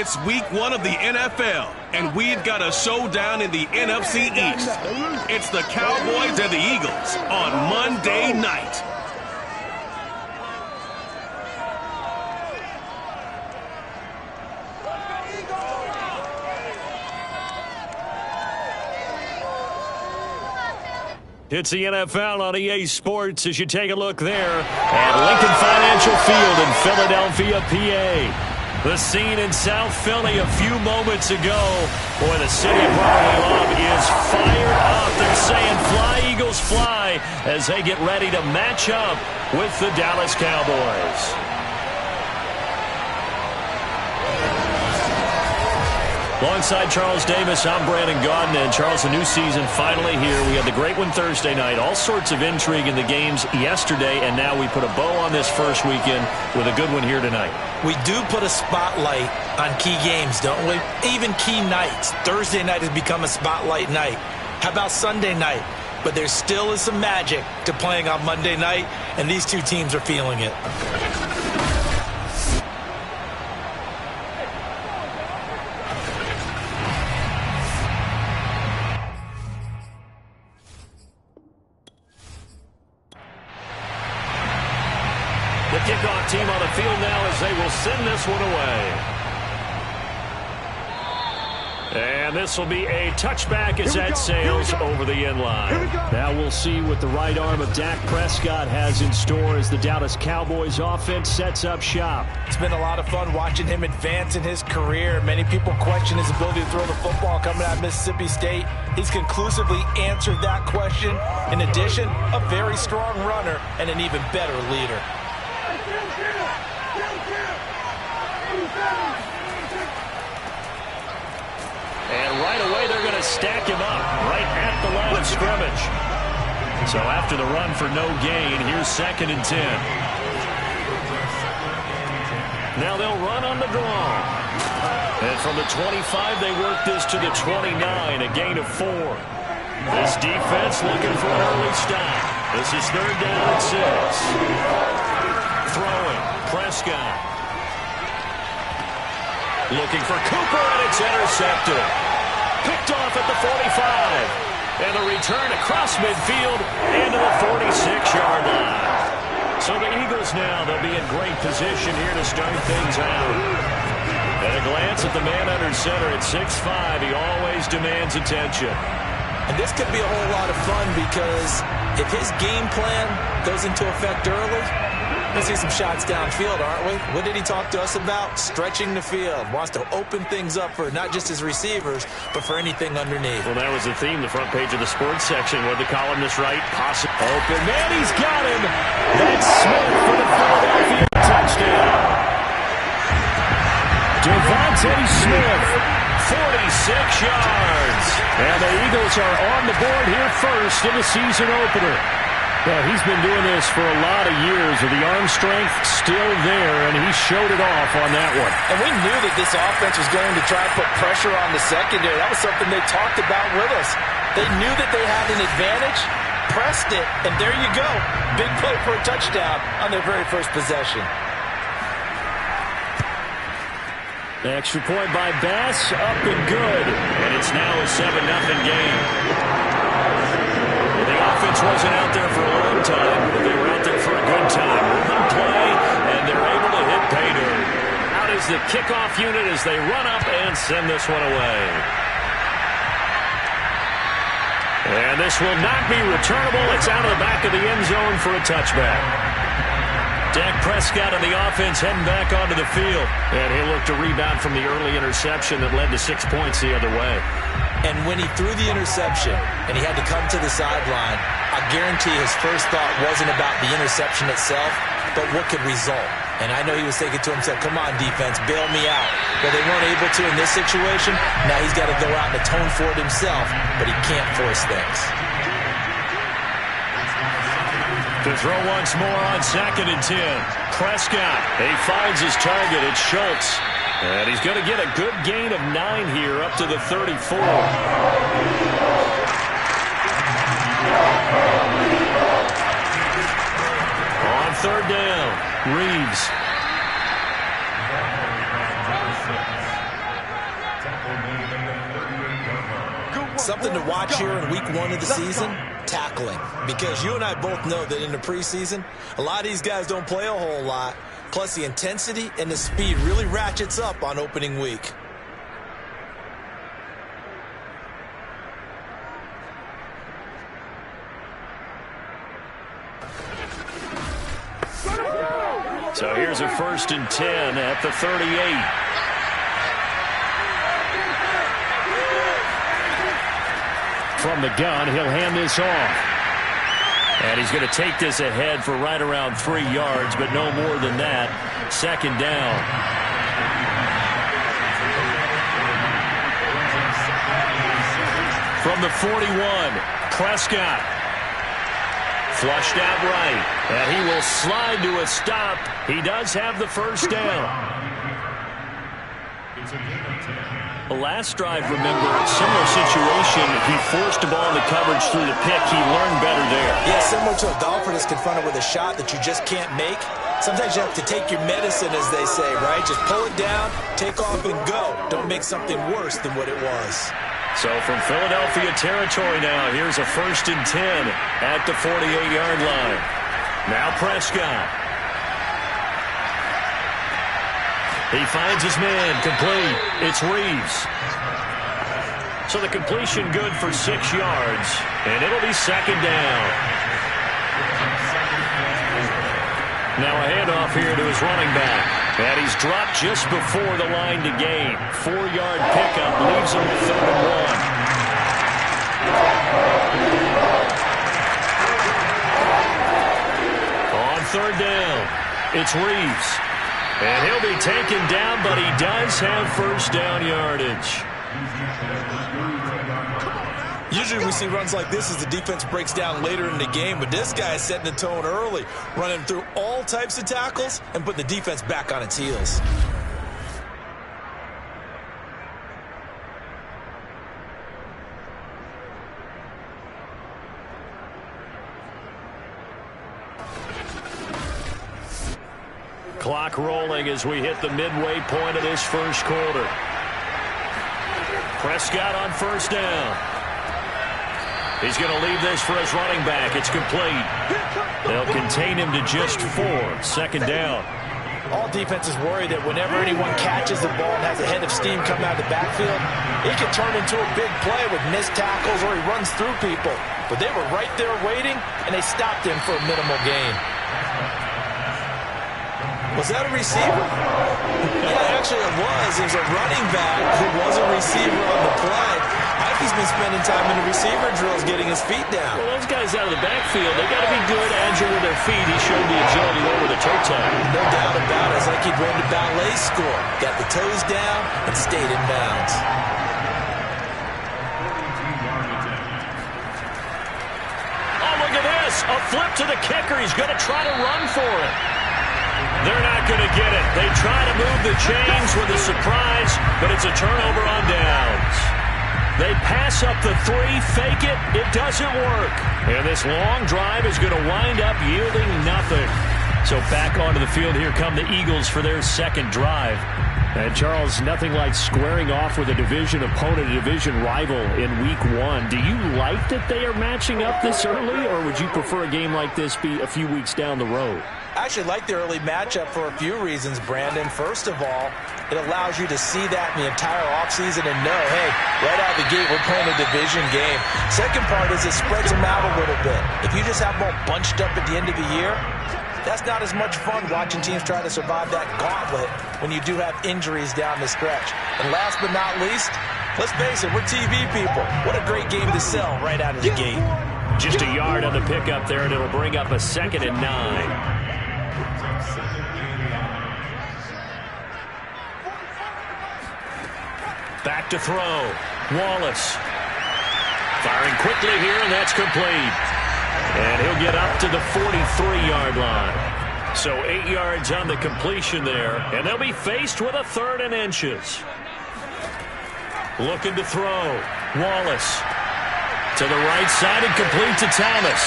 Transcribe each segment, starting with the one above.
It's week 1 of the NFL, and we've got a showdown in the NFC East. It's the Cowboys and the Eagles on Monday night. It's the NFL on EA Sports as you take a look there at Lincoln Financial Field in Philadelphia, PA. The scene in South Philly a few moments ago. Boy, the city of brotherly love is fired up. They're saying fly, Eagles, fly as they get ready to match up with the Dallas Cowboys. Alongside Charles Davis, I'm Brandon Gaudin. And Charles, the new season finally here. We had the great one Thursday night. All sorts of intrigue in the games yesterday, and now we put a bow on this first weekend with a good one here tonight. We do put a spotlight on key games, don't we? Even key nights. Thursday night has become a spotlight night. How about Sunday night? But there still is some magic to playing on Monday night, and these two teams are feeling it. The kickoff team on the field now as they will send this one away. And this will be a touchback as that sails over the end line. Now we'll see what the right arm of Dak Prescott has in store as the Dallas Cowboys offense sets up shop. It's been a lot of fun watching him advance in his career. Many people question his ability to throw the football coming out of Mississippi State. He's conclusively answered that question. In addition, a very strong runner and an even better leader. And right away, they're going to stack him up right at the line of scrimmage. So after the run for no gain, here's 2nd and 10. Now they'll run on the draw. And from the 25, they work this to the 29, a gain of 4. This defense looking for an early stop. This is 3rd down and 6. Throwing, Prescott. Looking for Cooper, and it's intercepted. Picked off at the 45. And the return across midfield into the 46-yard line. So the Eagles now, they'll be in great position here to start things out. At a glance at the man under center at 6'5", he always demands attention. And this could be a whole lot of fun because if his game plan goes into effect early, we'll see some shots downfield, aren't we? What did he talk to us about? Stretching the field. Wants to open things up for not just his receivers, but for anything underneath. Well, that was the theme, the front page of the sports section. What the columnist write? Possible. Open man, he's got him. That's Smith for the Philadelphia touchdown. Devontae Smith, 46 yards. And the Eagles are on the board here first in the season opener. Well, he's been doing this for a lot of years with the arm strength still there, and he showed it off on that one. And we knew that this offense was going to try to put pressure on the secondary. That was something they talked about with us. They knew that they had an advantage, pressed it, and there you go. Big play for a touchdown on their very first possession. The extra point by Bass, up and good. And it's now a 7-0 game. The offense wasn't out there for a long time, but they were out there for a good time. Run play, and they're able to hit pay dirt. Out is the kickoff unit as they run up and send this one away. And this will not be returnable. It's out of the back of the end zone for a touchback. Dak Prescott and the offense heading back onto the field. And he'll look to rebound from the early interception that led to 6 points the other way. And when he threw the interception and he had to come to the sideline, I guarantee his first thought wasn't about the interception itself, but what could result. And I know he was thinking to himself, come on, defense, bail me out. Well, they weren't able to in this situation. Now he's got to go out and atone for it himself, but he can't force things. To throw once more on 2nd and 10. Prescott, he finds his target. It's Schultz. And he's going to get a good gain of 9 here up to the 34. On 3rd down, Reeves. Something to watch here in week 1 of the season, tackling. Because you and I both know that in the preseason, a lot of these guys don't play a whole lot. Plus the intensity and the speed really ratchets up on opening week. So here's a 1st and 10 at the 38. From the gun, he'll hand this off. And he's going to take this ahead for right around 3 yards, but no more than that. 2nd down. From the 41, Prescott. Flushed out right, and he will slide to a stop. He does have the 1st down. The last drive, remember, similar situation. He forced the ball into coverage through the pick. He learned better there. Yeah, similar to a golfer that's confronted with a shot that you just can't make. Sometimes you have to take your medicine, as they say, right? Just pull it down, take off, and go. Don't make something worse than what it was. So from Philadelphia territory now, here's a 1st and 10 at the 48-yard line. Now Prescott. He finds his man, complete. It's Reeves. So the completion good for 6 yards, and it'll be 2nd down. Now a handoff here to his running back. And he's dropped just before the line to gain. 4-yard pickup leaves him with 3rd and 1. On 3rd down, it's Reeves. And he'll be taken down, but he does have 1st down yardage. Usually we see runs like this as the defense breaks down later in the game, but this guy is setting the tone early, running through all types of tackles and putting the defense back on its heels. Clock rolling as we hit the midway point of this 1st quarter. Prescott on 1st down. He's going to leave this for his running back. It's complete. They'll contain him to just 4. 2nd down. All defenses worry that whenever anyone catches the ball and has a head of steam coming out of the backfield, it can turn into a big play with missed tackles or he runs through people. But they were right there waiting, and they stopped him for a minimal gain. Was that a receiver? Yeah, actually it was. It was a running back who was a receiver on the play. I think he's been spending time in the receiver drills getting his feet down. Well, those guys out of the backfield, they got to be good, agile with their feet. He showed the agility over the toe tag. No doubt about it. It's like he'd run to ballet school. Got the toes down and stayed in bounds. Oh, look at this. A flip to the kicker. He's going to try to run for it. They're not going to get it. They try to move the chains with a surprise, but it's a turnover on downs. They pass up the 3, fake it. It doesn't work. And this long drive is going to wind up yielding nothing. So back onto the field, here come the Eagles for their 2nd drive. And Charles, nothing like squaring off with a division opponent, a division rival in week 1. Do you like that they are matching up this early, or would you prefer a game like this be a few weeks down the road? I actually like the early matchup for a few reasons, Brandon. First of all, it allows you to see that in the entire offseason and know, hey, right out of the gate, we're playing a division game. Second part is it spreads them out a little bit. If you just have them all bunched up at the end of the year, that's not as much fun watching teams try to survive that gauntlet when you do have injuries down the stretch. And last but not least, let's face it, we're TV people. What a great game to sell right out of the gate. Just a yard on the pickup there, and it'll bring up a 2nd and 9. Back to throw. Wallace. Firing quickly here, and that's complete. And he'll get up to the 43-yard line. So 8 yards on the completion there, and they'll be faced with a 3rd and inches. Looking to throw. Wallace. To the right side and complete to Thomas.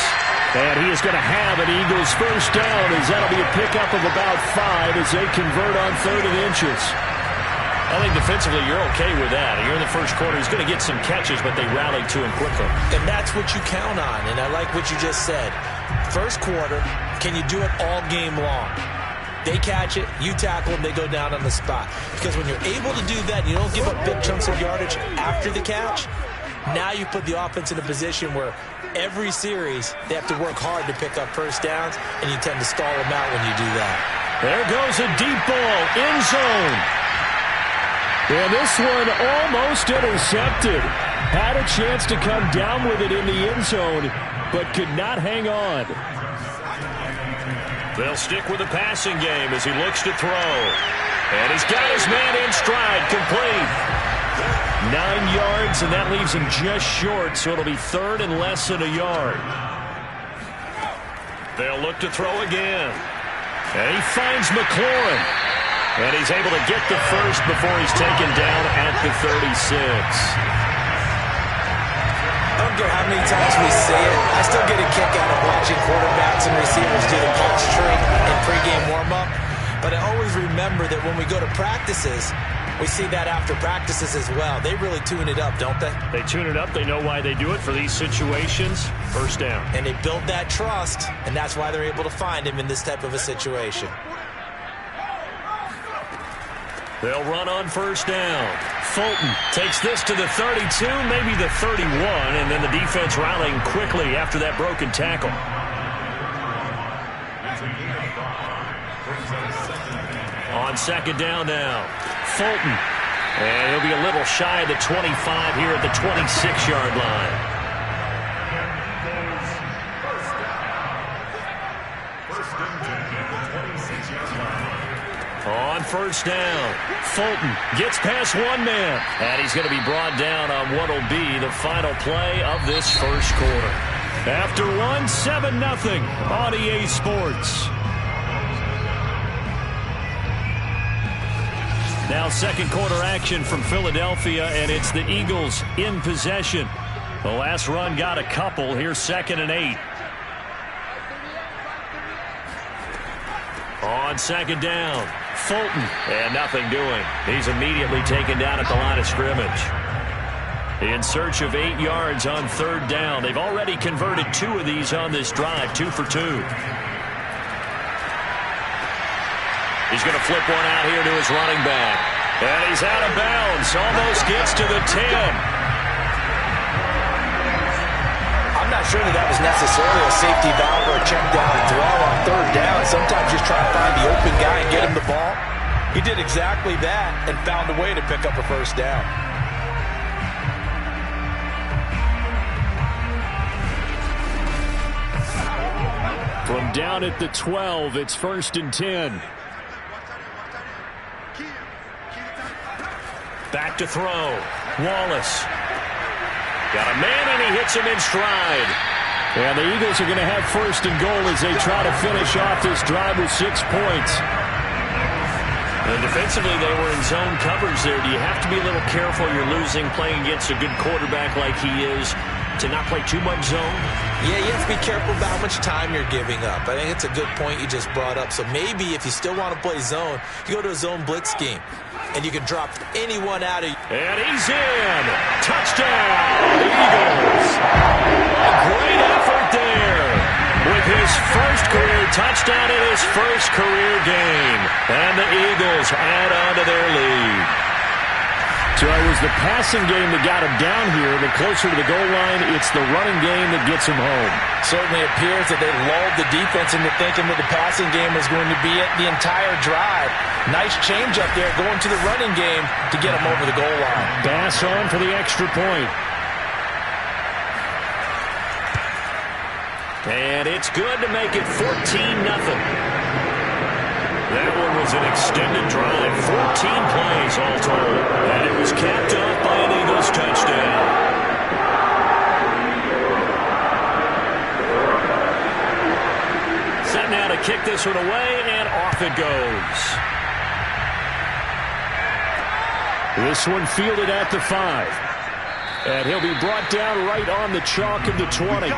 And he is going to have an Eagles 1st down, as that'll be a pickup of about 5 as they convert on 3rd and inches. I think defensively you're okay with that. You're in the first quarter. He's going to get some catches, but they rallied to him quickly. And that's what you count on, and I like what you just said. First quarter, can you do it all game long? They catch it, you tackle them, they go down on the spot. Because when you're able to do that, you don't give up big chunks of yardage after the catch, now you put the offense in a position where every series they have to work hard to pick up first downs, and you tend to stall them out when you do that. There goes a deep ball, end zone. And this one almost intercepted. Had a chance to come down with it in the end zone, but could not hang on. They'll stick with the passing game as he looks to throw. And he's got his man in stride, complete. 9 yards, and that leaves him just short, so it'll be third and less than a yard. They'll look to throw again. And he finds McLaurin. And he's able to get the first before he's taken down at the 36. I don't care how many times we say it, I still get a kick out of watching quarterbacks and receivers do the pulse trick in pregame warm-up. But I always remember that when we go to practices, we see that after practices as well. They really tune it up, don't they? They tune it up. They know why they do it for these situations. First down. And they build that trust, and that's why they're able to find him in this type of a situation. They'll run on first down. Fulton takes this to the 32, maybe the 31, and then the defense rallying quickly after that broken tackle. On second down now, Fulton. And he'll be a little shy of the 25 here at the 26-yard line. On first down, Fulton gets past one man, and he's going to be brought down on what will be the final play of this first quarter. After one, 7-0 on EA Sports. Now second quarter action from Philadelphia, and it's the Eagles in possession. The last run got a couple. Here's 2nd and 8. On second down, Fulton, and nothing doing. He's immediately taken down at the line of scrimmage. In search of 8 yards on third down. They've already converted 2 of these on this drive, 2 for 2. He's going to flip one out here to his running back. And he's out of bounds, almost gets to the 10. I'm not sure that was necessarily a safety valve or a check down throw on third down. Sometimes just try to find the open guy and get him the ball. He did exactly that and found a way to pick up a first down. From down at the 12, it's 1st and 10. Back to throw. Wallace. Got a man, and he hits him in stride. And the Eagles are going to have 1st and goal as they try to finish off this drive with 6 points. And defensively, they were in zone coverage there. Do you have to be a little careful? You're losing, playing against a good quarterback like he is, to not play too much zone? Yeah, you have to be careful about how much time you're giving up. I think it's a good point you just brought up. So maybe if you still want to play zone, you go to a zone blitz scheme. And you can drop anyone out of... And he's in! Touchdown, Eagles! A great effort there with his first career touchdown in his first career game. And the Eagles add on to their lead. So it was the passing game that got him down here. The closer to the goal line, it's the running game that gets him home. Certainly appears that they lulled the defense into thinking that the passing game was going to be it the entire drive. Nice change up there going to the running game to get him over the goal line. Bass on for the extra point. And it's good to make it 14-0. That one was an extended drive, 14 plays all told, and it was capped off by an Eagles touchdown. Set now to kick this one away, and off it goes. This one fielded at the 5, and he'll be brought down right on the chalk of the 20.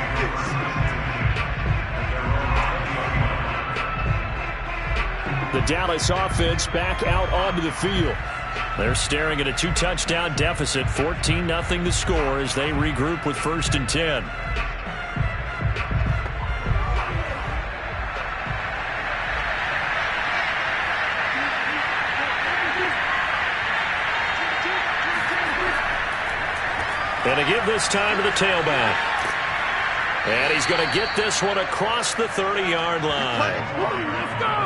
The Dallas offense back out onto the field. They're staring at a 2-touchdown deficit, 14-0 the score as they regroup with 1st and 10. And to give this time to the tailback. And he's going to get this one across the 30-yard line. Let's go!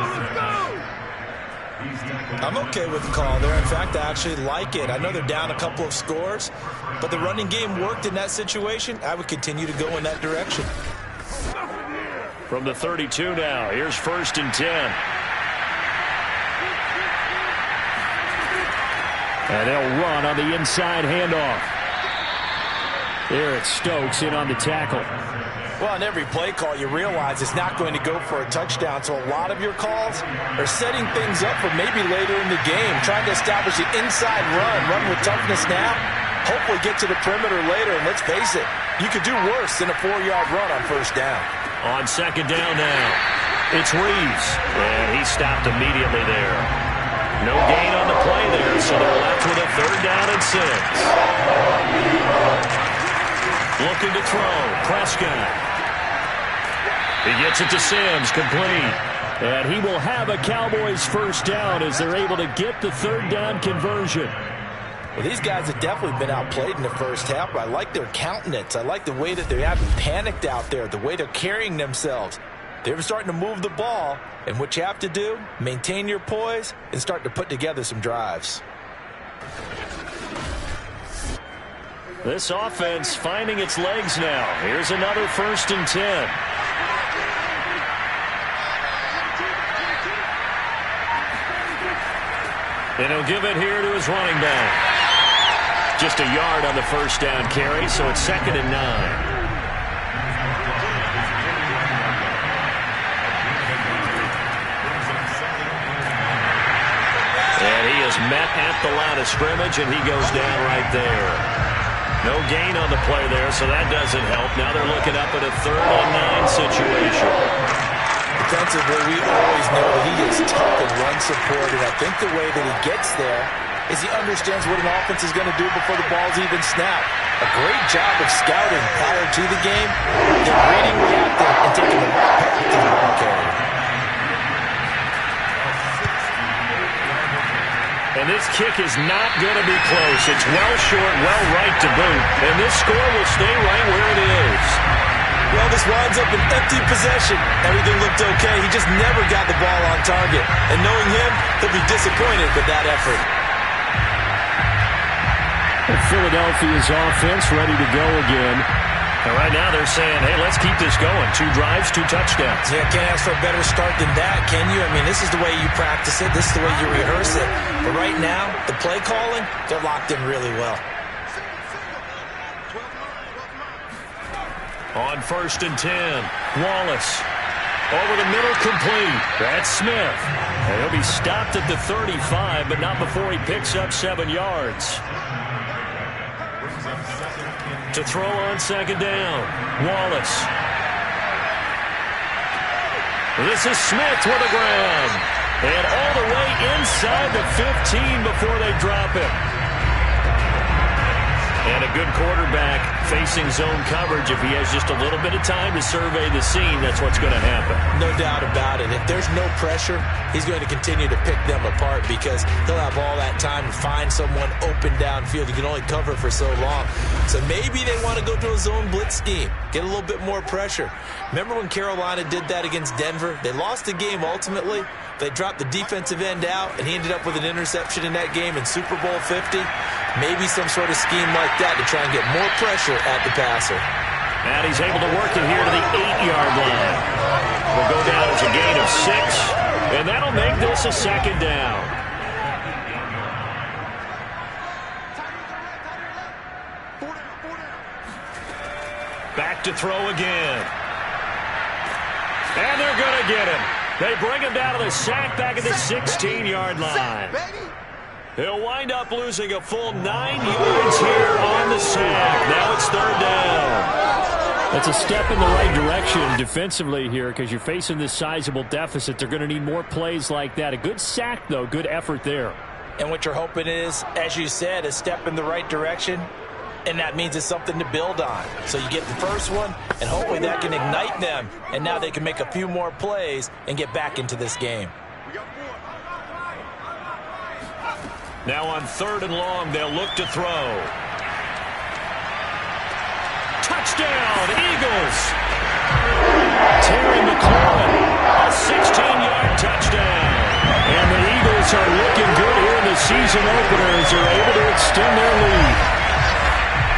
I'm okay with the call there. In fact, I actually like it. I know they're down a couple of scores, but the running game worked in that situation. I would continue to go in that direction. From the 32 now, here's 1st and 10. And they'll run on the inside handoff. There it's Stokes in on the tackle. Well, on every play call, you realize it's not going to go for a touchdown. So a lot of your calls are setting things up for maybe later in the game, trying to establish the inside run with toughness now, hopefully get to the perimeter later. And let's face it, you could do worse than a 4-yard run on 1st down. On 2nd down now, it's Reeves. And he stopped immediately there. No gain on the play there, so they're left with a 3rd down and 6. Looking to throw, Prescott. He gets it to Sims, complete. And he will have a Cowboys 1st down as they're able to get the 3rd down conversion. Well, these guys have definitely been outplayed in the first half, but I like their countenance. I like the way that they haven't panicked out there, the way they're carrying themselves. They're starting to move the ball, and what you have to do, maintain your poise and start to put together some drives. This offense finding its legs now. Here's another 1st and 10. And he'll give it here to his running back. Just a yard on the 1st down carry, so it's 2nd and 9. And he is met at the line of scrimmage, and he goes down right there. No gain on the play there, so that doesn't help. Now they're looking up at a 3rd and 9 situation. Defensively, we always know that he is tough in run support, and I think the way that he gets there is he understands what an offense is going to do before the ball's even snapped. A great job of scouting prior to the game, then reading, reacting, and taking the right path to the ball carrier. And this kick is not going to be close. It's well short, well right to boot. And this score will stay right where it is. Well, this winds up in empty possession. Everything looked okay. He just never got the ball on target. And knowing him, he'll be disappointed with that effort. And Philadelphia's offense ready to go again. And right now they're saying, hey, let's keep this going. 2 drives, 2 touchdowns. Yeah, can't ask for a better start than that, can you? I mean, this is the way you practice it. This is the way you rehearse it. But right now, the play calling, they're locked in really well. On 1st and 10, Wallace. Over the middle, complete. That's Smith. And he'll be stopped at the 35, but not before he picks up 7 yards. To throw on 2nd down, Wallace. This is Smith with the ground. And all the way inside the 15 before they drop him. And a good quarterback facing zone coverage. If he has just a little bit of time to survey the scene, that's what's going to happen. No doubt about it. If there's no pressure, he's going to continue to pick them apart because he'll have all that time to find someone open downfield. You can only cover for so long. So maybe they want to go to a zone blitz scheme, get a little bit more pressure. Remember when Carolina did that against Denver? They lost the game ultimately. They dropped the defensive end out, and he ended up with an interception in that game in Super Bowl 50. Maybe some sort of scheme like that to try and get more pressure at the passer. And he's able to work it here to the 8-yard line. Will go down as a gain of 6, and that'll make this a 2nd down. Back to throw again. And they're going to get him. They bring him down to the sack back at the 16-yard line. He'll wind up losing a full 9 yards here on the sack. Now it's 3rd down. That's a step in the right direction defensively here because you're facing this sizable deficit. They're going to need more plays like that. A good sack, though. Good effort there. And what you're hoping is, as you said, a step in the right direction, and that means it's something to build on. So you get the first one, and hopefully that can ignite them, and now they can make a few more plays and get back into this game. Now on 3rd and long, they'll look to throw. Touchdown, Eagles! Terry McLaurin, a 16-yard touchdown. And the Eagles are looking good here in the season opener as they're able to extend their lead.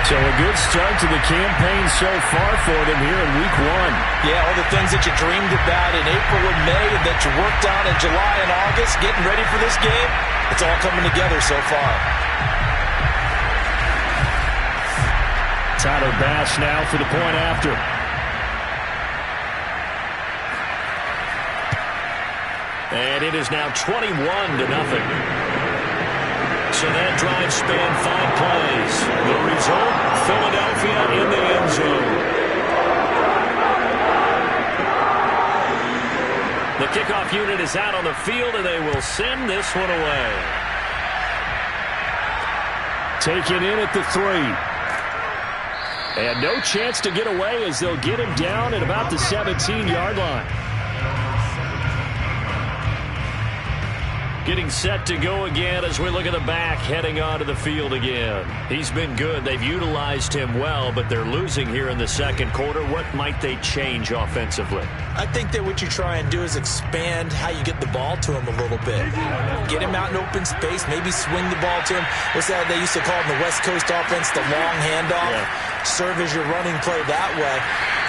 So a good start to the campaign so far for them here in Week 1. Yeah, all the things that you dreamed about in April and May and that you worked on in July and August, getting ready for this game, it's all coming together so far. Tyler Bass now for the point after. And it is now 21-0. So that drive spanned 5 plays. The result, Philadelphia in the end zone. The kickoff unit is out on the field, and they will send this one away. Taken in at the 3. And no chance to get away as they'll get him down at about the 17-yard line. Getting set to go again as we look at the back heading onto the field again. He's been good. They've utilized him well, but they're losing here in the second quarter. What might they change offensively? I think that what you try and do is expand how you get the ball to him a little bit. Get him out in open space, maybe swing the ball to him. What's that they used to call in the West Coast offense, the long handoff? Yeah. Serve as your running play that way,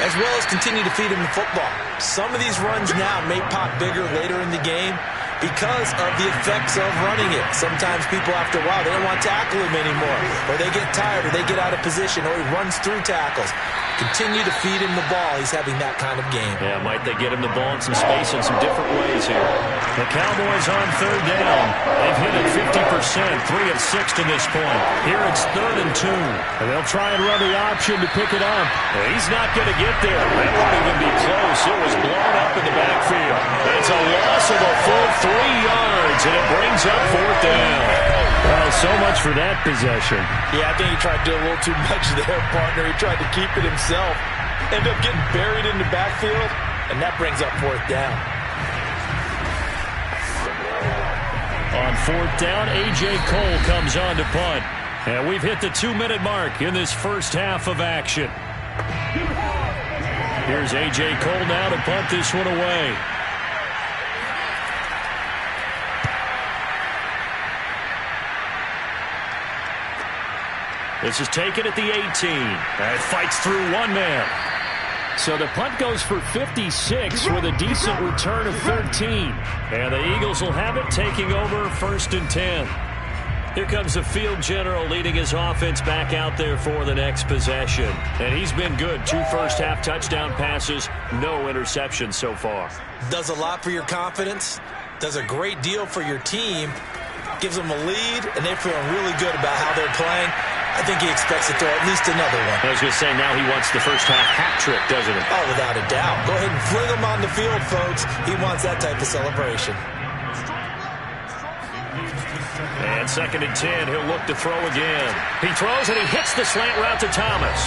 as well as continue to feed him the football. Some of these runs now may pop bigger later in the game because of the effects of running it. Sometimes people, after a while, they don't want to tackle him anymore, or they get tired, or they get out of position, or he runs through tackles. Continue to feed him the ball. He's having that kind of game. Yeah, might they get him the ball in some space in some different ways here. The Cowboys on 3rd down. They've hit it 50%, 3 of 6 to this point. Here it's 3rd and 2. And they'll try and run the option to pick it up. Well, he's not going to get there. That won't even be close. It was blown up in the backfield. It's a loss of a full 3 yards, and it brings up 4th down. Well, so much for that possession. Yeah, I think he tried to do a little too much there, partner. He tried to keep it himself. Ended up getting buried in the backfield, and that brings up 4th down. On 4th down, A.J. Cole comes on to punt. And we've hit the 2-minute mark in this first half of action. Here's A.J. Cole now to punt this one away. This is taken at the 18. And fights through one man. So the punt goes for 56 with a decent return of 13. And the Eagles will have it, taking over 1st and 10. Here comes the field general leading his offense back out there for the next possession. And he's been good. 2 first-half touchdown passes, no interceptions so far. Does a lot for your confidence. Does a great deal for your team. Gives them a lead, and they're feeling really good about how they're playing. I think he expects to throw at least another one. I was going to say, now he wants the first-half hat trick, doesn't he? Oh, without a doubt. Go ahead and fling him on the field, folks. He wants that type of celebration. And 2nd and 10, he'll look to throw again. He throws, and he hits the slant route to Thomas.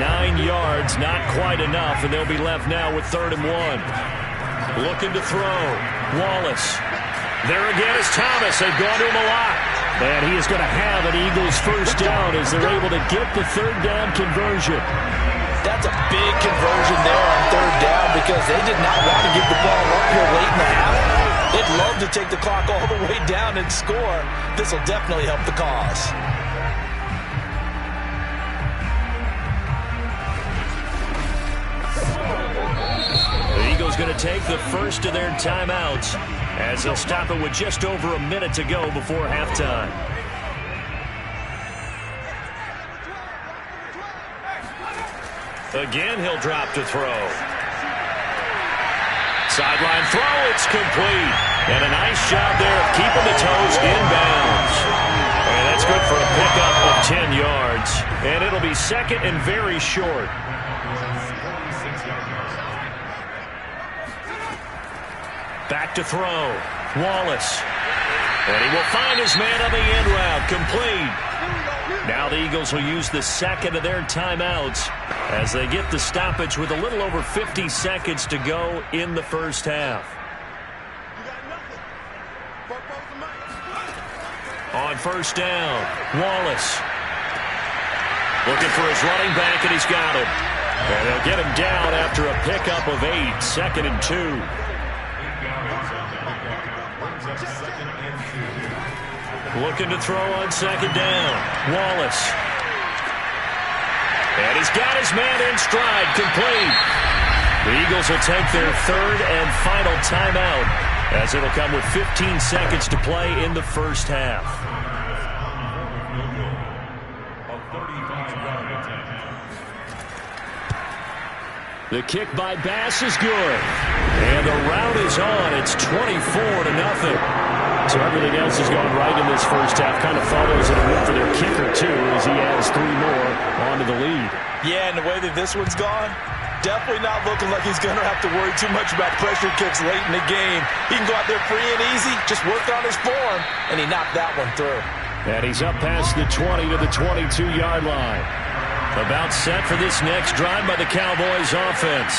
9 yards, not quite enough, and they'll be left now with 3rd and 1. Looking to throw. Wallace. There again is Thomas. They've gone to him a lot. And he is going to have an Eagles first down as they're able to get the 3rd down conversion. That's a big conversion there on 3rd down because they did not want to give the ball up here late in the half. They'd love to take the clock all the way down and score. This will definitely help the cause. The Eagles going to take the first of their timeouts as they'll stop it with just over a minute to go before halftime. Again, he'll drop to throw. Sideline throw, it's complete. And a nice job there of keeping the toes inbounds. And that's good for a pickup of 10 yards. And it'll be 2nd and very short. Back to throw. Wallace. And he will find his man on the end route, complete. Now the Eagles will use the second of their timeouts as they get the stoppage with a little over 50 seconds to go in the first half. On first down, Wallace. Looking for his running back, and he's got him. And he'll get him down after a pickup of 8, 2nd and 2. Looking to throw on second down. Wallace. And he's got his man in stride, complete. The Eagles will take their third and final timeout as it'll come with 15 seconds to play in the first half. The kick by Bass is good. And the route is on. It's 24-0. So everything else has gone right in this first half. Kind of follows it a win for their kicker, too, as he adds 3 more onto the lead. Yeah, and the way that this one's gone, definitely not looking like he's going to have to worry too much about pressure kicks late in the game. He can go out there free and easy, just work on his form, and he knocked that one through. And he's up past the 20 to the 22-yard line. About set for this next drive by the Cowboys offense.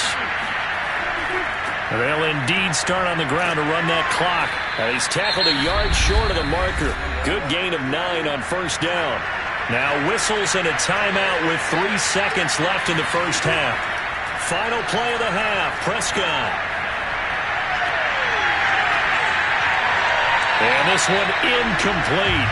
They'll indeed start on the ground to run that clock. And he's tackled a yard short of the marker. Good gain of 9 on first down. Now whistles and a timeout with 3 seconds left in the first half. Final play of the half, Prescott. And this one incomplete.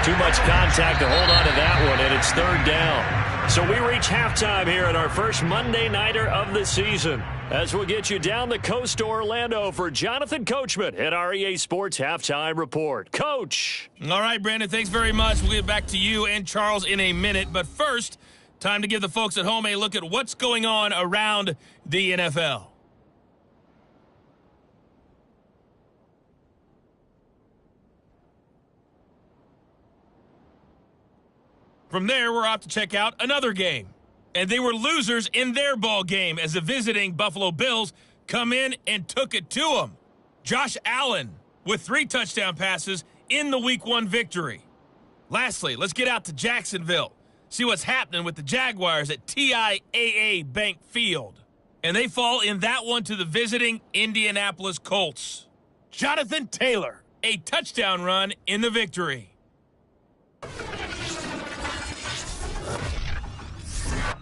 Too much contact to hold on to that one, and it's third down. So we reach halftime here at our first Monday Nighter of the season, as we'll get you down the coast to Orlando for Jonathan Coachman at our EA Sports Halftime Report. Coach. All right, Brandon, thanks very much. We'll get back to you and Charles in a minute. But first, time to give the folks at home a look at what's going on around the NFL. From there, we're off to check out another game. And they were losers in their ball game as the visiting Buffalo Bills come in and took it to them. Josh Allen with 3 touchdown passes in the Week 1 victory. Lastly, let's get out to Jacksonville. See what's happening with the Jaguars at TIAA Bank Field. And they fall in that one to the visiting Indianapolis Colts. Jonathan Taylor, a touchdown run in the victory.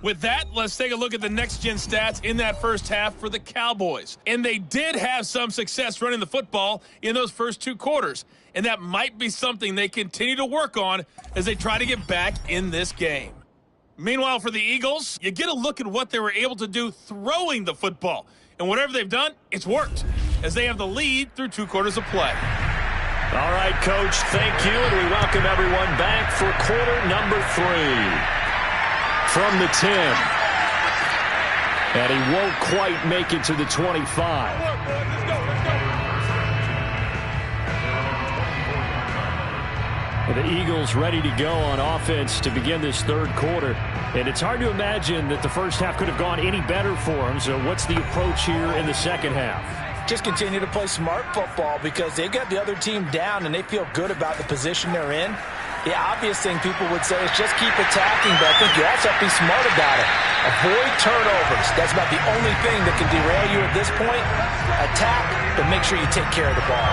With that, let's take a look at the next-gen stats in that first half for the Cowboys. And they did have some success running the football in those first 2 quarters. And that might be something they continue to work on as they try to get back in this game. Meanwhile, for the Eagles, you get a look at what they were able to do throwing the football. And whatever they've done, it's worked, as they have the lead through 2 quarters of play. All right, Coach, thank you, and we welcome everyone back for quarter number 3. From the 10. And he won't quite make it to the 25. The Eagles ready to go on offense to begin this third quarter. And it's hard to imagine that the first half could have gone any better for them. So what's the approach here in the second half? Just continue to play smart football because they got the other team down and they feel good about the position they're in. The obvious thing people would say is just keep attacking, but I think you also have to be smart about it. Avoid turnovers. That's about the only thing that can derail you at this point. Attack, but make sure you take care of the ball.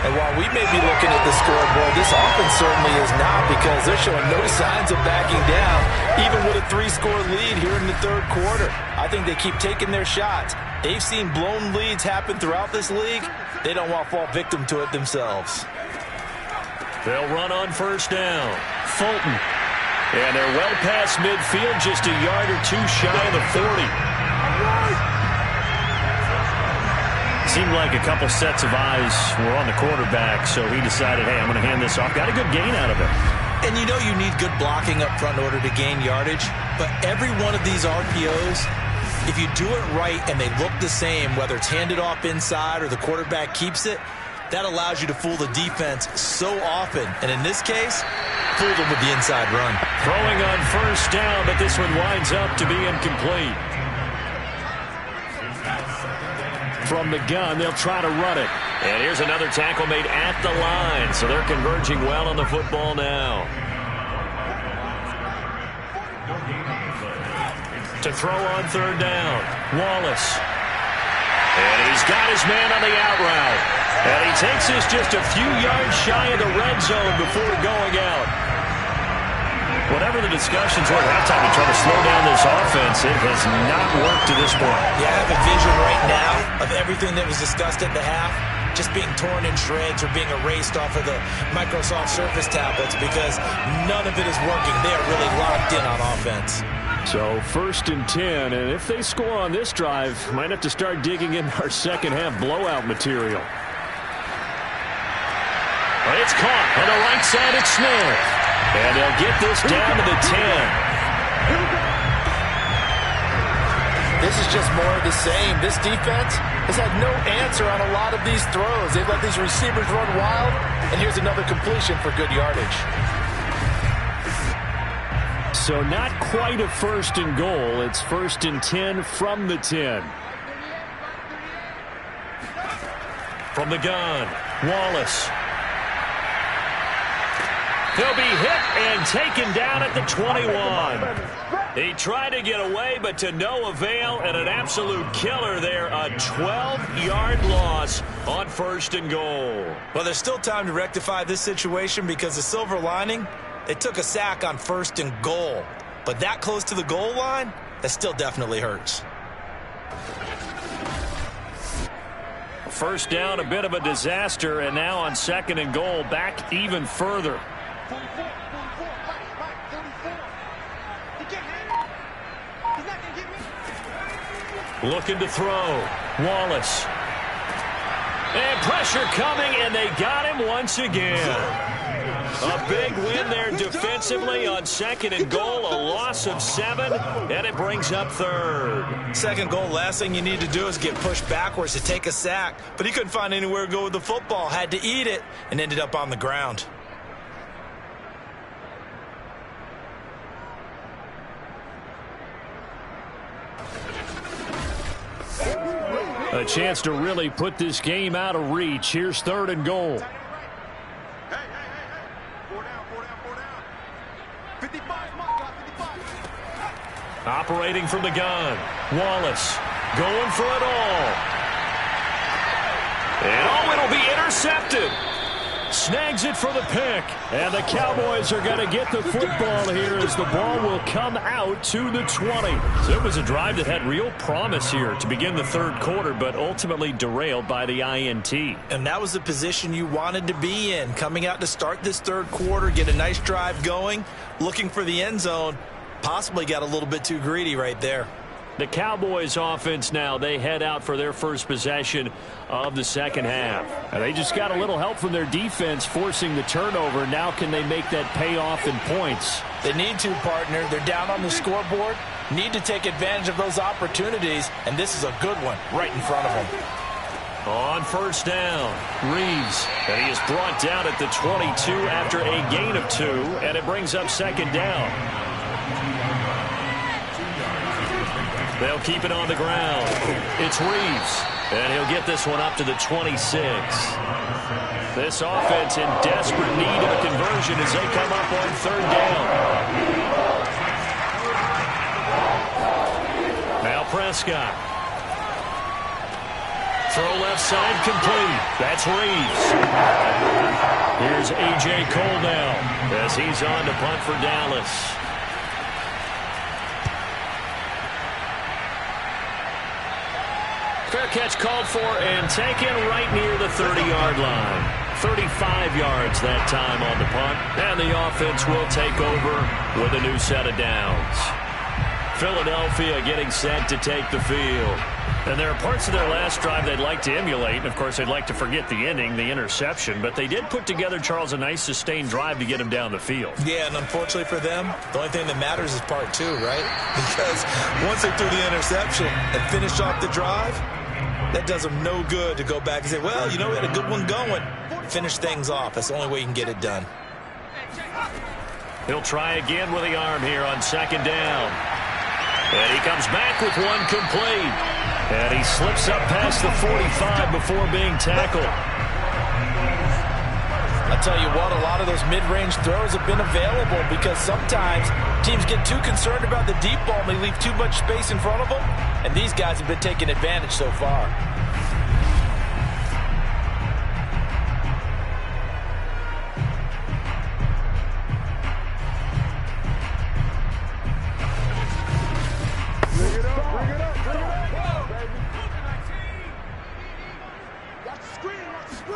And while we may be looking at the scoreboard, this offense certainly is not, because they're showing no signs of backing down, even with a 3-score lead here in the third quarter. I think they keep taking their shots. They've seen blown leads happen throughout this league. They don't want to fall victim to it themselves. They'll run on first down. Fulton. And they're well past midfield, just a yard or 2 shy of the 40. Seemed like a couple sets of eyes were on the quarterback, so he decided, hey, I'm going to hand this off. Got a good gain out of it. And you know you need good blocking up front in order to gain yardage, but every one of these RPOs, if you do it right and they look the same, whether it's handed off inside or the quarterback keeps it, that allows you to fool the defense so often. And in this case, fool them with the inside run. Throwing on first down, but this one winds up to be incomplete. From the gun, they'll try to run it. And here's another tackle made at the line, so they're converging well on the football now. To throw on third down, Wallace. And he's got his man on the out route. And he takes this just a few yards shy of the red zone before going out. Whatever the discussions were at halftime to try to slow down this offense, it has not worked to this point. Yeah, I have a vision right now of everything that was discussed at the half just being torn in shreds or being erased off of the Microsoft Surface tablets because none of it is working. They are really locked in on offense. So 1st and 10, and if they score on this drive, might have to start digging in our second half blowout material. It's caught on the right side at Smith. And they'll get this down to the 10. This is just more of the same. This defense has had no answer on a lot of these throws. They've let these receivers run wild, and here's another completion for good yardage. So not quite a 1st and goal. It's 1st and 10 from the 10. From the gun, Wallace. He'll be hit and taken down at the 21. He tried to get away, but to no avail, and an absolute killer there. A 12-yard loss on 1st and goal. Well, there's still time to rectify this situation because the silver lining, they took a sack on 1st and goal. But that close to the goal line, that still definitely hurts. First down, a bit of a disaster, and now on 2nd and goal, back even further. Looking to throw. Wallace. And pressure coming, and they got him once again. A big win there defensively on 2nd and goal, a loss of 7, and it brings up 3rd. 2nd goal, last thing you need to do is get pushed backwards to take a sack, but he couldn't find anywhere to go with the football, had to eat it, and ended up on the ground. A chance to really put this game out of reach. Here's 3rd and goal. Hey. 4 down. 55, 55. Operating from the gun. Wallace going for it all. And it'll be intercepted. Snags it for the pick. And the Cowboys are going to get the football here as the ball will come out to the 20. So it was a drive that had real promise here to begin the 3rd quarter, but ultimately derailed by the INT. And that was the position you wanted to be in, coming out to start this 3rd quarter, get a nice drive going, looking for the end zone. Possibly got a little bit too greedy right there. The Cowboys offense now, they head out for their first possession of the 2nd half. And they just got a little help from their defense forcing the turnover. Now can they make that pay off in points? They need to, partner. They're down on the scoreboard. Need to take advantage of those opportunities. And this is a good one right in front of them. On 1st down, Reeves. And he is brought down at the 22 after a gain of 2. And it brings up 2nd down. They'll keep it on the ground. It's Reeves. And he'll get this one up to the 26. This offense in desperate need of a conversion as they come up on 3rd down. Now Prescott. Throw left side complete. That's Reeves. Here's A.J. Cole now as he's on to punt for Dallas. Fair catch called for and taken right near the 30-yard line. 35 yards that time on the punt. And the offense will take over with a new set of downs. Philadelphia getting set to take the field. And there are parts of their last drive they'd like to emulate. And, of course, they'd like to forget the ending, the interception. But they did put together, Charles, a nice sustained drive to get him down the field. Yeah, and unfortunately for them, the only thing that matters is part 2, right? Because once they threw the interception and finished off the drive, that does them no good to go back and say, well, you know, we had a good one going. Finish things off. That's the only way you can get it done. He'll try again with the arm here on 2nd down. And he comes back with one complete. And he slips up past the 45 before being tackled. I'll tell you what, a lot of those mid-range throws have been available because sometimes teams get too concerned about the deep ball and they leave too much space in front of them, and these guys have been taking advantage so far. Bring it up, bring it up, bring it up, baby. Watch the screen, watch the screen.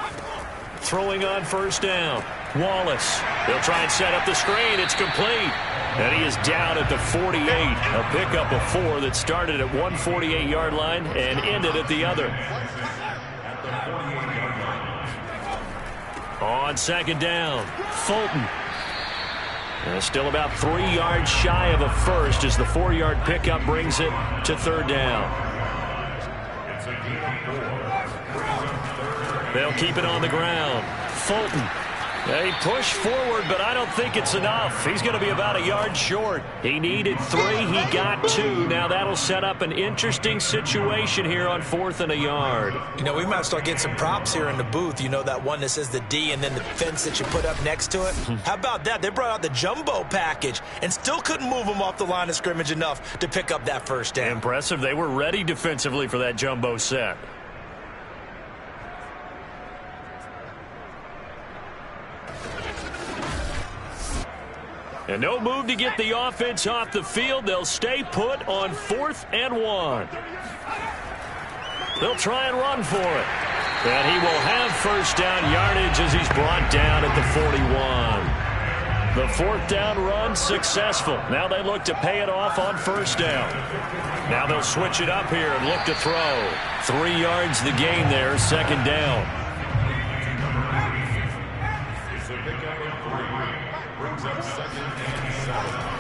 Throwing on first down. Wallace. They'll try and set up the screen. It's complete. And he is down at the 48. A pickup of 4 that started at 148-yard line and ended at the other. On second down, Fulton. And still about 3 yards shy of a first as the 4-yard pickup brings it to third down. They'll keep it on the ground. Fulton. They push forward, but I don't think it's enough. He's going to be about a yard short. He needed 3. He got 2. Now that'll set up an interesting situation here on 4th and a yard. You know, we might start getting some props here in the booth. You know, that one that says the D and then the fence that you put up next to it? How about that? They brought out the jumbo package and still couldn't move them off the line of scrimmage enough to pick up that first down. Impressive. They were ready defensively for that jumbo set. And no move to get the offense off the field. They'll stay put on 4th and 1. They'll try and run for it. And he will have first down yardage as he's brought down at the 41. The 4th down run successful. Now they look to pay it off on first down. Now they'll switch it up here and look to throw. 3 yards the gain there, second down.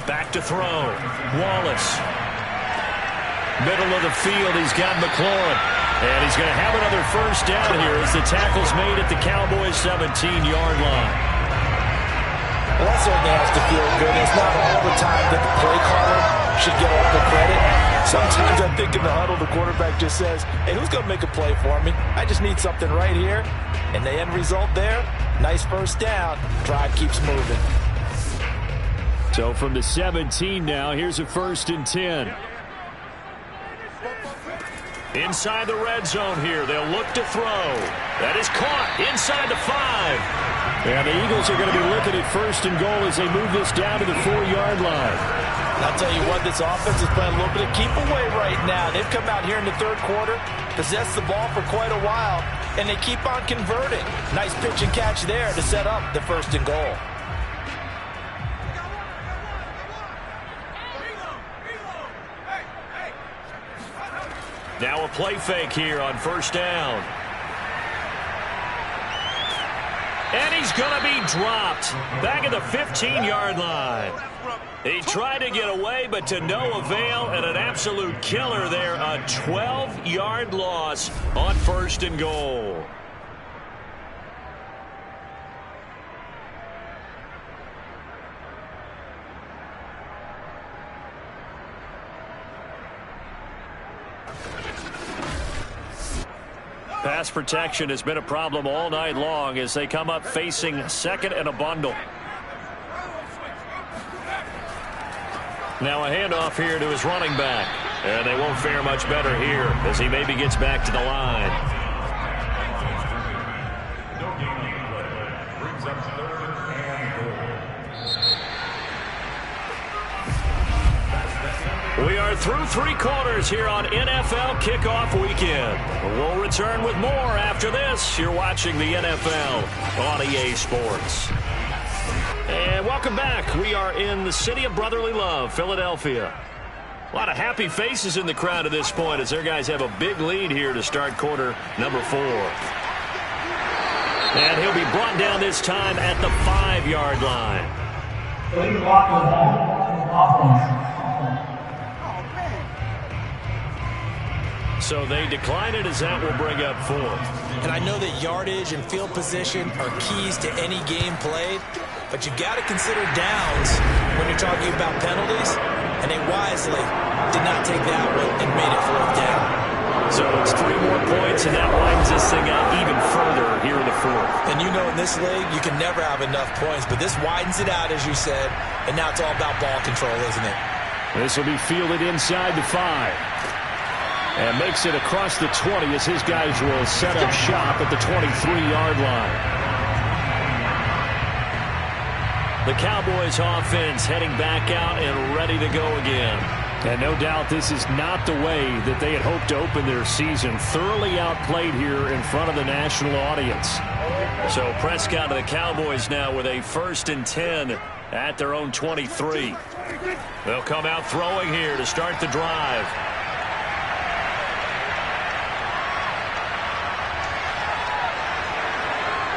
Back to throw. Wallace. Middle of the field, he's got McLaurin. And he's going to have another first down here as the tackle's made at the Cowboys' 17-yard line. Well, that certainly has to feel good. It's not all the time that the play caller should get all the credit. Sometimes I think in the huddle, the quarterback just says, hey, who's going to make a play for me? I just need something right here. And the end result there, nice first down. Drive keeps moving. So from the 17 now, here's a 1st and 10. Inside the red zone here, they'll look to throw. That is caught inside the 5. And the Eagles are going to be looking at 1st and goal as they move this down to the 4-yard line. I'll tell you what, this offense is playing a little bit of keep away right now. They've come out here in the 3rd quarter, possessed the ball for quite a while, and they keep on converting. Nice pitch and catch there to set up the 1st and goal. Now a play fake here on first down. And he's going to be dropped back at the 15-yard line. He tried to get away, but to no avail, and an absolute killer there. A 12-yard loss on 1st and goal. Pass protection has been a problem all night long as they come up facing 2nd and a bundle. Now a handoff here to his running back. And they won't fare much better here as he maybe gets back to the line. We are through 3 quarters here on NFL Kickoff Weekend. We'll return with more after this. You're watching the NFL on EA Sports. And welcome back. We are in the city of brotherly love, Philadelphia. A lot of happy faces in the crowd at this point as their guys have a big lead here to start quarter number 4. And he'll be brought down this time at the 5-yard line. So they decline it as that will bring up 4th. And I know that yardage and field position are keys to any game played, but you've got to consider downs when you're talking about penalties, and they wisely did not take that one and made it 4th down. So it's 3 more points, and that widens this thing out even further here in the fourth. And you know in this league, you can never have enough points, but this widens it out, as you said, and now it's all about ball control, isn't it? This will be fielded inside the 5. And makes it across the 20 as his guys will set up shop at the 23-yard line. The Cowboys offense heading back out and ready to go again. And no doubt this is not the way that they had hoped to open their season. Thoroughly outplayed here in front of the national audience. So Prescott of the Cowboys now with a 1st and 10 at their own 23. They'll come out throwing here to start the drive.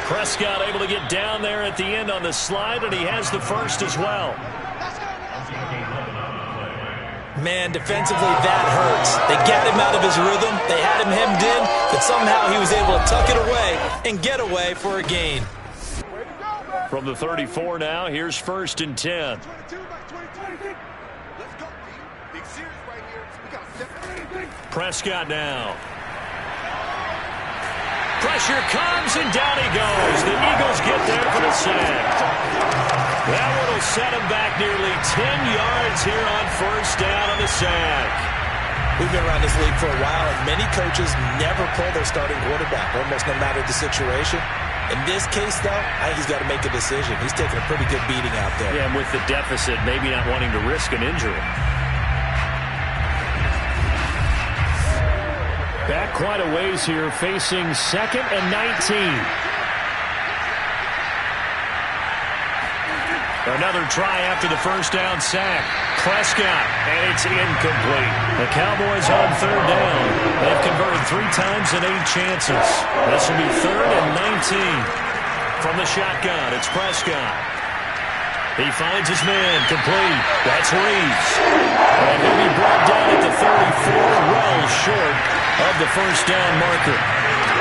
Prescott able to get down there at the end on the slide, and he has the first as well. Man, defensively, that hurts. They got him out of his rhythm. They had him hemmed in, but somehow he was able to tuck it away and get away for a gain. From the 34 now, here's 1st and 10. Prescott now. Pressure comes, and down he goes. The Eagles get there for the sack. That one will set him back nearly 10 yards here on 1st down on the sack. We've been around this league for a while, and many coaches never pull their starting quarterback, almost no matter the situation. In this case, though, I think he's got to make a decision. He's taking a pretty good beating out there. Yeah, and with the deficit, maybe not wanting to risk an injury. Back quite a ways here, facing 2nd and 19. Another try after the 1st down sack. Prescott, and it's incomplete. The Cowboys on 3rd down. They've converted 3 times in 8 chances. This will be 3rd and 19. From the shotgun, it's Prescott. He finds his man, complete. That's Reeves. And he'll be brought down at the 34, well short of the 1st down marker.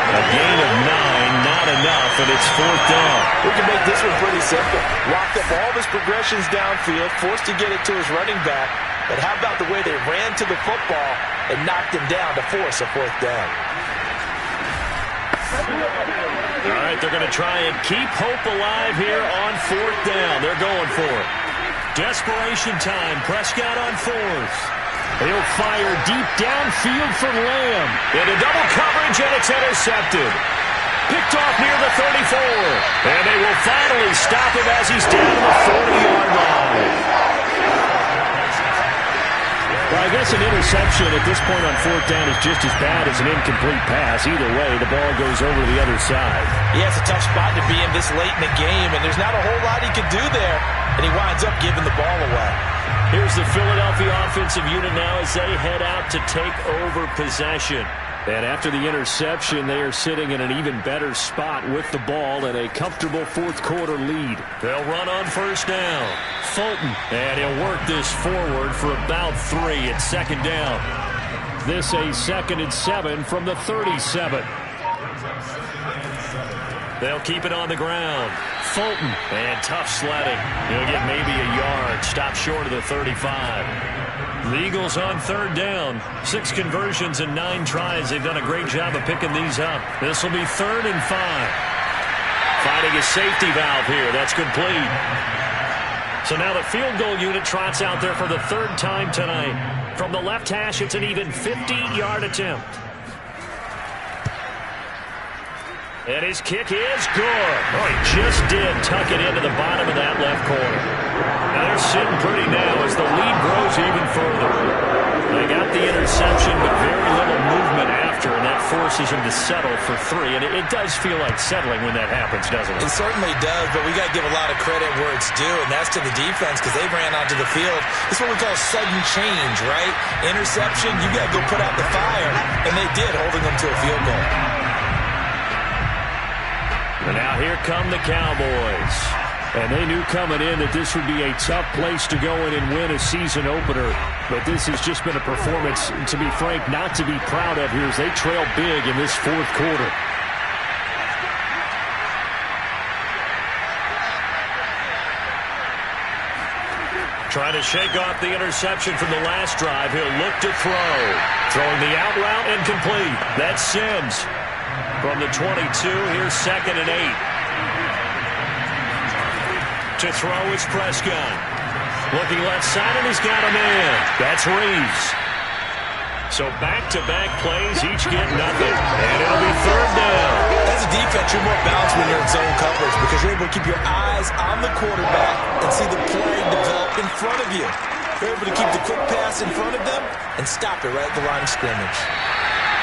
A gain of 9, not enough, and it's 4th down. We can make this one pretty simple. Locked up all of his progressions downfield, forced to get it to his running back. But how about the way they ran to the football and knocked him down to force a 4th down? All right, they're going to try and keep hope alive here on 4th down. They're going for it. Desperation time. Prescott on 4th. He'll fire deep downfield for Lamb. Into double coverage, and it's intercepted. Picked off near the 34. And they will finally stop him as he's down to the 40-yard line. Well, I guess an interception at this point on 4th down is just as bad as an incomplete pass. Either way, the ball goes over to the other side. Yeah, it's a tough spot to be in this late in the game, and there's not a whole lot he could do there, and he winds up giving the ball away. Here's the Philadelphia offensive unit now as they head out to take over possession. And after the interception, they are sitting in an even better spot with the ball and a comfortable 4th quarter lead. They'll run on 1st down. Fulton, and he'll work this forward for about 3 at 2nd down. This a 2nd and 7 from the 37. They'll keep it on the ground. Fulton, and tough sledding. He'll get maybe a yard, stop short of the 35. The Eagles on 3rd down. 6 conversions and 9 tries. They've done a great job of picking these up. This will be 3rd and 5. Finding a safety valve here. That's complete. So now the field goal unit trots out there for the 3rd time tonight. From the left hash, it's an even 50-yard attempt. And his kick is good. Oh, he just did tuck it into the bottom of that left corner. Now they're sitting pretty now as the lead grows even further. They got the interception, but very little movement after, and that forces them to settle for 3. And it does feel like settling when that happens, doesn't it? It certainly does, but we got to give a lot of credit where it's due, and that's to the defense because they ran onto the field. It's what we call sudden change, right? Interception, you got to go put out the fire, and they did, holding them to a field goal. And now here come the Cowboys. And they knew coming in that this would be a tough place to go in and win a season opener. But this has just been a performance, to be frank, not to be proud of here as they trail big in this 4th quarter. Trying to shake off the interception from the last drive, he'll look to throw. Throwing the out route incomplete. That's Sims. From the 22, here's 2nd and 8. To throw is Prescott. Looking left side, and he's got a man. That's Reeves. So back-to-back plays, each get nothing. And it'll be 3rd down. As a defense, you're more balanced when you're in zone coverage because you're able to keep your eyes on the quarterback and see the play develop in front of you. You're able to keep the quick pass in front of them and stop it right at the line of scrimmage.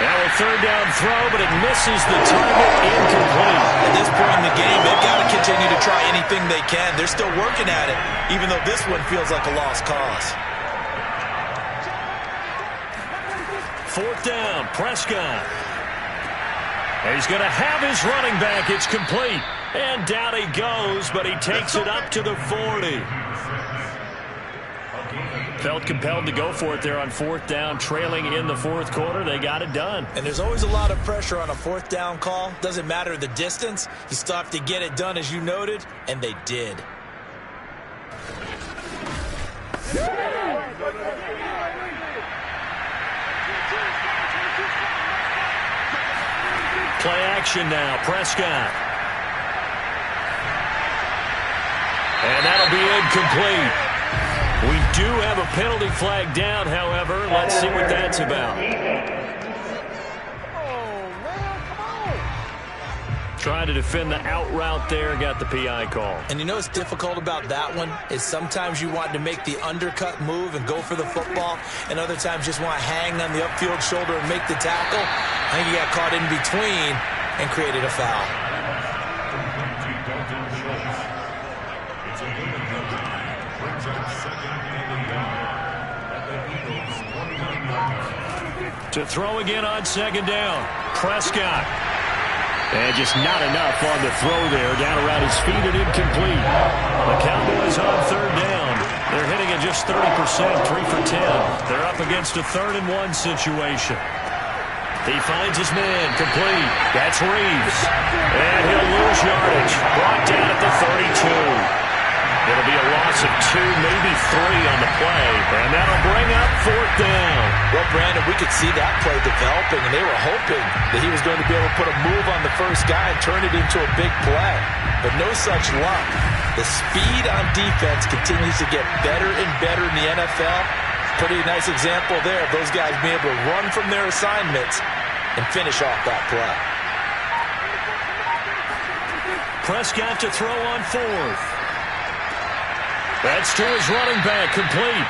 Now a 3rd down throw, but it misses the target, incomplete. At this point in the game, they've got to continue to try anything they can. They're still working at it, even though this one feels like a lost cause. 4th down, Prescott. He's going to have his running back. It's complete. And down he goes, but he takes it up to the 40. Felt compelled to go for it there on 4th down, trailing in the 4th quarter. They got it done. And there's always a lot of pressure on a 4th down call. Doesn't matter the distance. You still have to get it done, as you noted, and they did. Play action now, Prescott. And that'll be incomplete. We do have a penalty flag down, however. Let's see what that's about. Trying to defend the out route there, got the PI call. And you know what's difficult about that one is sometimes you want to make the undercut move and go for the football, and other times just want to hang on the upfield shoulder and make the tackle. I think he got caught in between and created a foul. To throw again on 2nd down, Prescott. And just not enough on the throw there. Down around his feet and incomplete. The Cowboys on 3rd down. They're hitting at just 30%, 3 for 10. They're up against a 3rd and 1 situation. He finds his man, complete. That's Reeves. And he'll lose yardage. Brought down at the 32. It'll be a loss of 2, maybe 3 on the play. And that'll bring up 4th down. Well, Brandon, we could see that play developing, and they were hoping that he was going to be able to put a move on the first guy and turn it into a big play. But no such luck. The speed on defense continues to get better and better in the NFL. Pretty nice example there of those guys being able to run from their assignments and finish off that play. Prescott to throw on 4th. That's to his running back, complete.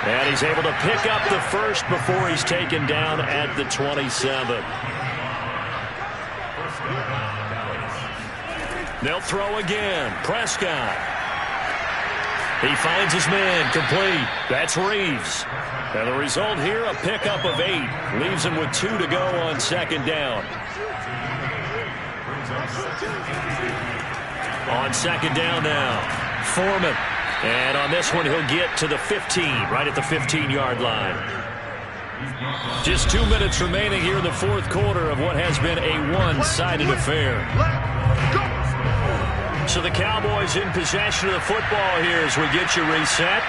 And he's able to pick up the first before he's taken down at the 27. They'll throw again. Prescott. He finds his man, complete. That's Reeves. And the result here, a pickup of 8. Leaves him with 2 to go on 2nd down. On 2nd down now, Foreman. And on this one, he'll get to the 15, right at the 15-yard line. Just 2 minutes remaining here in the 4th quarter of what has been a one-sided affair. So the Cowboys in possession of the football here as we get you reset.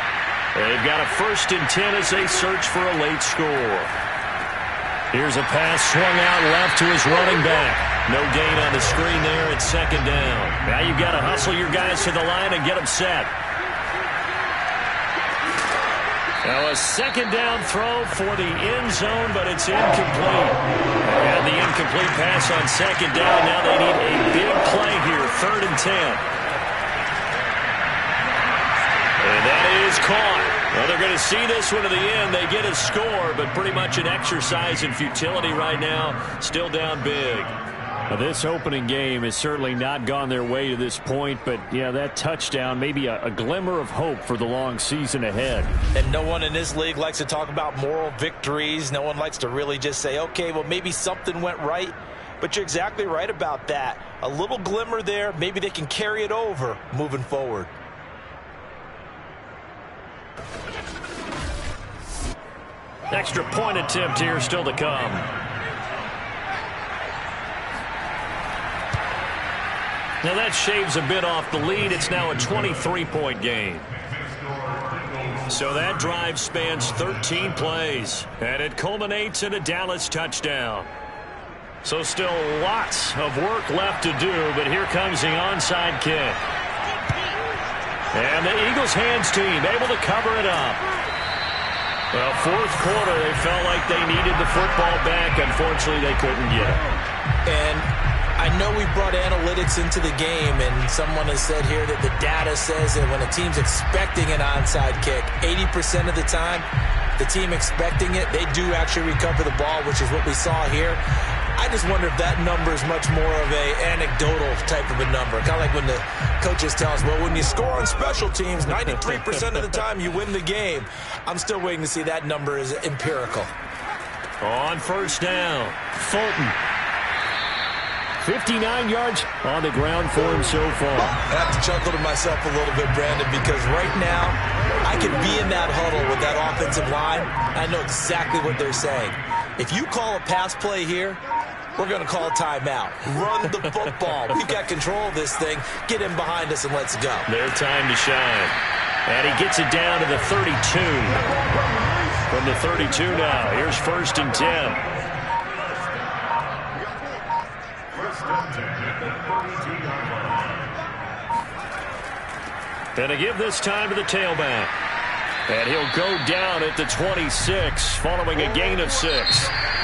They've got a 1st and 10 as they search for a late score. Here's a pass swung out left to his running back. No gain on the screen there at 2nd down. Now you've got to hustle your guys to the line and get them set. Now a 2nd down throw for the end zone, but it's incomplete. And the incomplete pass on 2nd down. Now they need a big play here, 3rd and 10. And that is caught. Well, they're going to see this one to the end. They get a score, but pretty much an exercise in futility right now. Still down big. Now, this opening game has certainly not gone their way to this point, but, yeah, that touchdown, maybe a glimmer of hope for the long season ahead. And no one in this league likes to talk about moral victories. No one likes to really just say, okay, well, maybe something went right. But you're exactly right about that. A little glimmer there. Maybe they can carry it over moving forward. Extra point attempt here still to come. Now that shaves a bit off the lead. It's now a 23-point game. So that drive spans 13 plays, and it culminates in a Dallas touchdown. So still lots of work left to do, but here comes the onside kick. And the Eagles hands team able to cover it up. Well, fourth quarter, they felt like they needed the football back. Unfortunately, they couldn't get it. And I know we brought analytics into the game, and someone has said here that the data says that when a team's expecting an onside kick, 80% of the time, the team expecting it, they do actually recover the ball, which is what we saw here. I just wonder if that number is much more of a anecdotal type of a number. Kind of like when the coaches tell us, well, when you score on special teams, 93% of the time you win the game. I'm still waiting to see that number is empirical. On first down, Fulton. 59 yards on the ground for him so far. I have to chuckle to myself a little bit, Brandon, because right now I could be in that huddle with that offensive line. I know exactly what they're saying. If you call a pass play here, we're going to call timeout. Run the football. We've got control of this thing. Get in behind us and let's go. Their time to shine. And he gets it down to the 32. From the 32 now. Here's 1st and 10. And to give this time to the tailback. And he'll go down at the 26 following a gain of 6.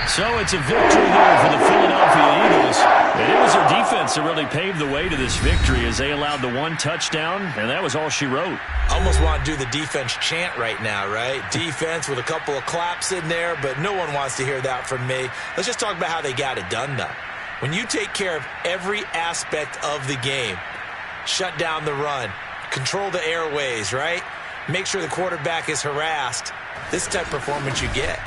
So it's a victory here for the Philadelphia Eagles. And it was their defense that really paved the way to this victory as they allowed the 1 touchdown, and that was all she wrote. Almost want to do the defense chant right now, right? Defense with a couple of claps in there, but no one wants to hear that from me. Let's just talk about how they got it done, though. When you take care of every aspect of the game, shut down the run, control the airways, right? Make sure the quarterback is harassed. This type of performance you get.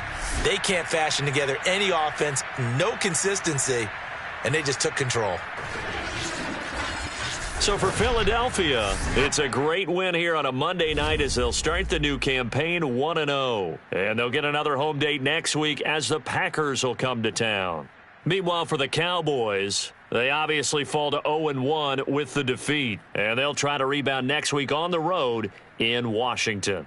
They can't fashion together any offense, no consistency, and they just took control. So for Philadelphia, it's a great win here on a Monday night as they'll start the new campaign 1-0. And they'll get another home date next week as the Packers will come to town. Meanwhile, for the Cowboys, they obviously fall to 0-1 with the defeat. And they'll try to rebound next week on the road in Washington.